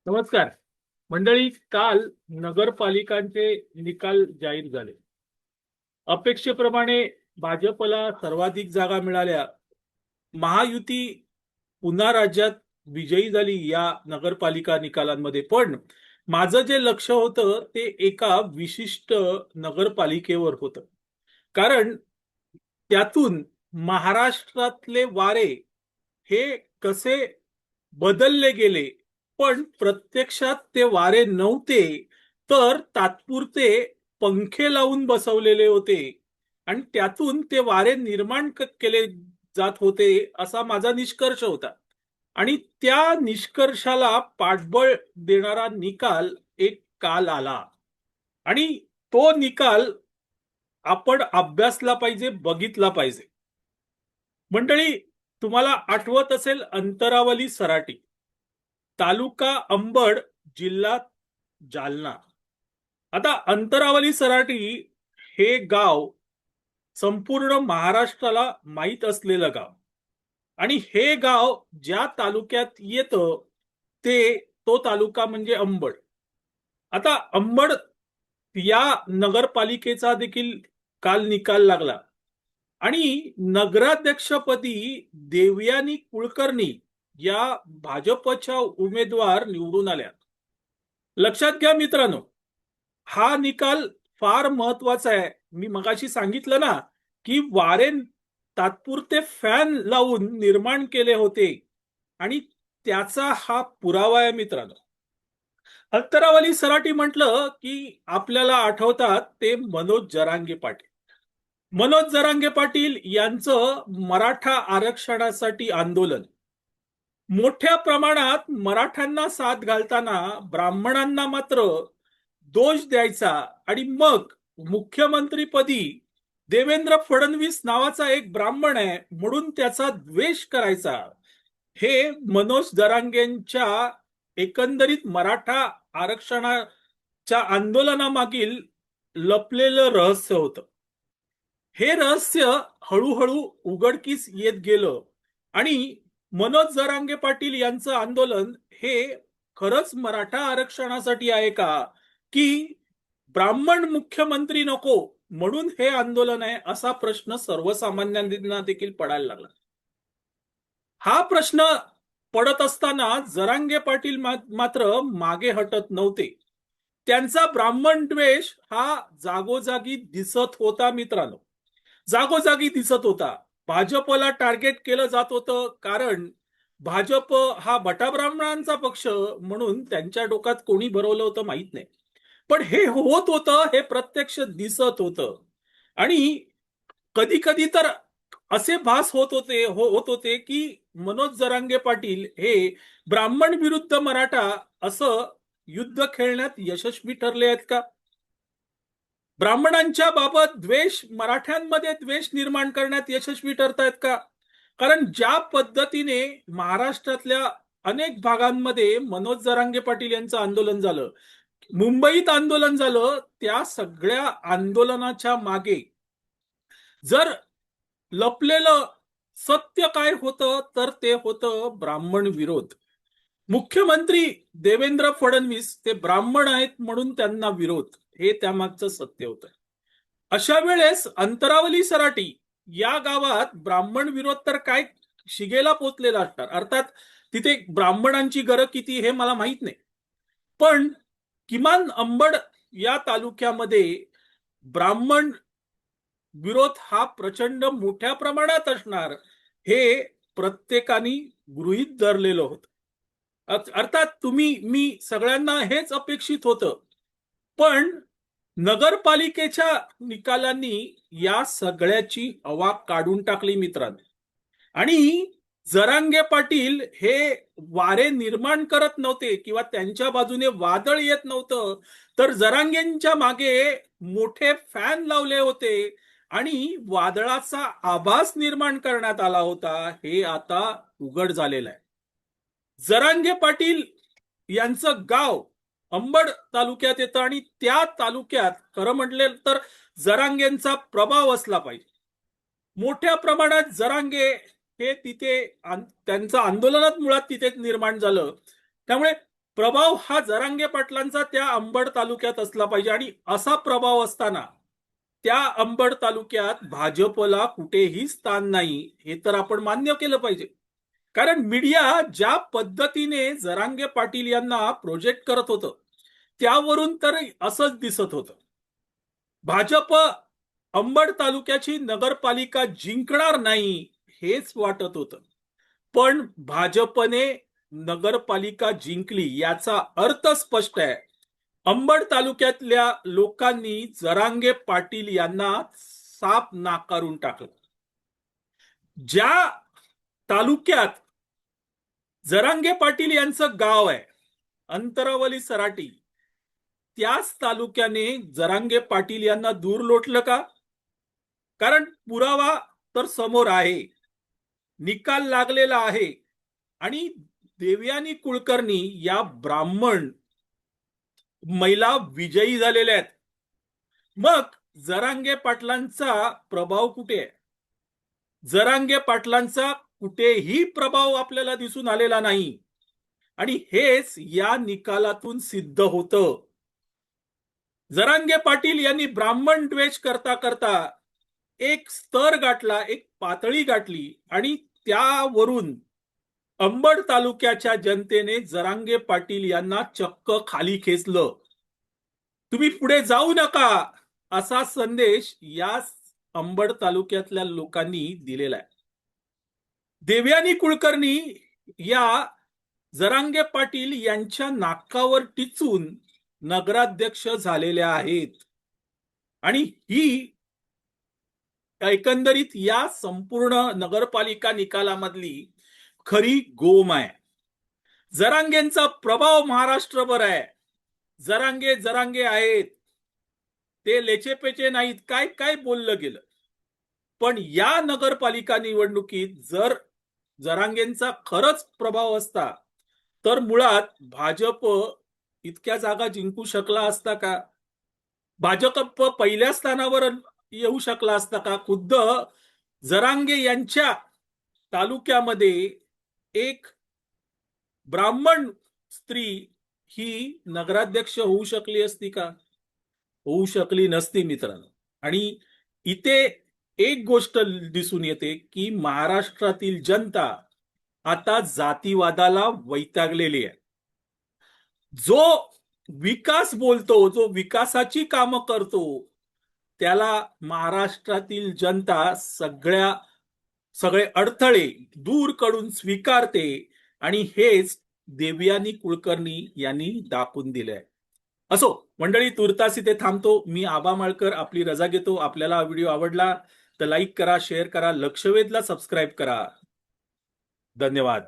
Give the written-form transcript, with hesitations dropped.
नमस्कार मंडळी. काल नगरपालिकांचे निकाल जाहीर झाले. अपेक्षेप्रमाणे भाजपला सर्वाधिक जागा मिळाल्या. महायुती पुन्हा राज्यात विजयी झाली या नगरपालिका निकालांमध्ये. पण माझं जे लक्ष होतं ते एका विशिष्ट नगरपालिकेवर होतं. कारण त्यातून महाराष्ट्रातले वारे हे कसे बदलले गेले, पण प्रत्यक्षात ते वारे नव्हते, तर तात्पुरते पंखे लावून बसवलेले होते आणि त्यातून ते वारे निर्माण केले जात होते असा माझा निष्कर्ष होता. आणि त्या निष्कर्षाला पाठबळ देणारा निकाल एक काल आला आणि तो निकाल आपण अभ्यासला पाहिजे, बघितला पाहिजे. मंडळी, तुम्हाला आठवत असेल अंतरावली सराटी, तालुका अंबड, जिल्हा जालना. आता अंतरावली सराटी हे गाव संपूर्ण महाराष्ट्राला माहीत असलेलं गाव आणि हे गाव ज्या तालुक्यात येतं तो तालुका म्हणजे अंबड. आता अंबड या नगरपालिकेचा देखील काल निकाल लागला आणि नगराध्यक्षपदी देवयानी कुलकर्णी या भाजपच्या उमेदवार निवडून आल्या. लक्षात घ्या मित्रांनो, हा निकाल फार महत्वाचा आहे. मी मगाशी सांगितलं ना की वारे तात्पुरते फॅन लावून निर्माण केले होते आणि त्याचा हा पुरावा आहे मित्रांनो. अंतरावली सराटी म्हटलं की आपल्याला आठवतात ते मनोज जरांगे पाटील. मनोज जरांगे पाटील यांचं मराठा आरक्षणासाठी आंदोलन, मोठ्या प्रमाणात मराठ्यांना साथ घालताना ब्राह्मणांना मात्र दोष द्यायचा आणि मग मुख्यमंत्रीपदी देवेंद्र फडणवीस नावाचा एक ब्राह्मण आहे म्हणून त्याचा द्वेष करायचा, हे मनोज जरांगेंच्या एकंदरीत मराठा आरक्षणाच्या आंदोलनामागील लपलेलं रहस्य होतं. हे रहस्य हळूहळू उघडकीस येत गेलं आणि मनोज जरांगे पाटील यांचं आंदोलन हे खरंच मराठा आरक्षणासाठी आहे का, की ब्राह्मण मुख्यमंत्री नको म्हणून हे आंदोलन आहे, असा प्रश्न सर्वसामान्यांना देखील पडायला लागला. हा प्रश्न पडत असताना जरांगे पाटील मात्र मागे हटत नव्हते. त्यांचा ब्राह्मण द्वेष हा जागोजागी दिसत होता मित्रांनो, जागोजागी दिसत होता. भाजपला टार्गेट केलं जात होतं कारण भाजप हा बटा ब्राह्मणांचा पक्ष म्हणून त्यांच्या डोक्यात कोणी भरवलं होतं माहित नाही, पण हे होत होतं, हे प्रत्यक्ष दिसत होतं. आणि कधी कधी तर असे भास होत होते की मनोज जरांगे पाटील हे ब्राह्मण विरुद्ध मराठा असं युद्ध खेळण्यात यशस्वी ठरले आहेत का, ब्राह्मणांच्या बाबत द्वेष, मराठ्यांमध्ये द्वेष निर्माण करण्यात यशस्वी ठरतायत का. कारण ज्या पद्धतीने महाराष्ट्रातल्या अनेक भागांमध्ये मनोज जरांगे पाटील यांचं आंदोलन झालं, मुंबईत आंदोलन झालं, त्या सगळ्या आंदोलनाच्या मागे जर लपलेलं सत्य काय होतं तर ते होतं ब्राह्मण विरोध. मुख्यमंत्री देवेंद्र फडणवीस ते ब्राह्मण आहेत म्हणून त्यांना विरोध, हे त्यामागचं सत्य होतं. अशा वेळेस अंतरावली सराटी या गावात ब्राह्मण विरोध तर काय शिगेला पोचलेला असणार. अर्थात तिथे ब्राह्मणांची घरं किती हे मला माहित नाही, पण किमान अंबड या तालुक्यामध्ये ब्राह्मण विरोध हा प्रचंड मोठ्या प्रमाणात असणार हे प्रत्येकाने गृहीत धरलेलं होतं. अर्थात मी सगळ्यांना हेच अपेक्षित होतं, पण नगरपालिकेच्या निकालांनी या सगळ्याची अवाक काढून टाकली मित्रांनो. आणि जरांगे पाटील हे वारे निर्माण करत नव्हते किंवा त्यांच्या बाजूने वादळ येत नव्हतं, तर जरांगेंच्या मागे मोठे फॅन लावले होते आणि वादळाचा आभास निर्माण करण्यात आला होता, हे आता उघड झालेलं आहे. जरांगे पाटील यांचं गाव अंबड तालुक्यात येतं आणि त्या तालुक्यात खरं म्हटले तर जरांगेंचा प्रभाव असला पाहिजे. मोठ्या प्रमाणात जरांगे हे तिथे त्यांचं आंदोलनात मुळात तिथे निर्माण झालं, त्यामुळे प्रभाव हा जरांगे पाटलांचा त्या अंबड तालुक्यात असला पाहिजे आणि असा प्रभाव असताना त्या अंबड तालुक्यात भाजपला कुठेही स्थान नाही, हे तर आपण मान्य केलं पाहिजे. कारण मीडिया ज्या पद्धतीने जरांगे पाटील यांना प्रोजेक्ट करत होतं त्यावरून तर असंच दिसत होतं. भाजप अंबड तालुक्याची नगरपालिका जिंकणार नाही हेच वाटत होतं. पण भाजपने नगरपालिका जिंकली याचा अर्थ स्पष्ट आहे. अंबड तालुक्यातल्या लोकांनी जरांगे पाटील यांना साफ नाकारून टाकलं. ज्या तालुक्यात जरांगे पाटील यांचं गाव आहे, अंतरावली सराटी, त्याच तालुक्याने जरांगे पाटील यांना दूर लोटलं का? कारण पुरावा तर समोर आहे, निकाल लागलेला आहे आणि देवयानी कुलकर्णी या ब्राह्मण महिला विजयी झालेल्या आहेत. मग जरांगे पाटलांचा प्रभाव कुठे आहे? जरांगे पाटलांचा कुठेही प्रभाव आपल्याला दिसून आलेला नाही आणि हेच या निकालातून सिद्ध होतं. जरांगे पाटील यांनी ब्राह्मण द्वेष करता करता एक स्तर गाठला, एक पातळी गाठली आणि त्यावरून अंबड तालुक्याच्या जनतेने जरांगे पाटील यांना चक्क खाली खेचलं. तुम्ही पुढे जाऊ नका असा संदेश या अंबड तालुक्यातल्या लोकांनी दिलेला आहे. देवयानी कुलकर्णी या जरांगे पाटील यांच्या नाकावर टिचून नगराध्यक्ष झालेल्या आहेत आणि ही एकंदरीत या संपूर्ण नगरपालिका निकालामधली खरी गोम आहे. जरांगेंचा प्रभाव महाराष्ट्रभर आहे. जरांगे जरांगे आहेत, ते लेचेपेचे नाहीत, काय काय बोललं गेलं. पण या नगरपालिका निवडणुकीत जर जरांगेंचा खरंच प्रभाव असता तर मुळात भाजप इतक्या जागा जिंकू शकला असता का? भाजप पहिल्या स्थानावर येऊ शकला असता का? खुद्द जरांगे यांच्या तालुक्यामध्ये एक ब्राह्मण स्त्री ही नगराध्यक्ष होऊ शकली असती का? होऊ शकली नसती मित्रांनो. आणि इथे एक गोष्ट दिसून येते की महाराष्ट्रातील जनता आता जातीवादाला वैतागलेली आहे. जो विकास बोलतो, जो विकासाची कामं करतो, त्याला महाराष्ट्रातील जनता सगळे अडथळे दूर करून स्वीकारते आणि हेच देवयानी कुलकर्णी यांनी दाखवून दिलंय. असो मंडळी, तुर्तास इथे थांबतो. मी आबा माळकर आपली रजा घेतो. आपल्याला हा व्हिडिओ आवडला तर लाईक करा, शेअर करा, लक्षवेधला सबस्क्राईब करा. धन्यवाद.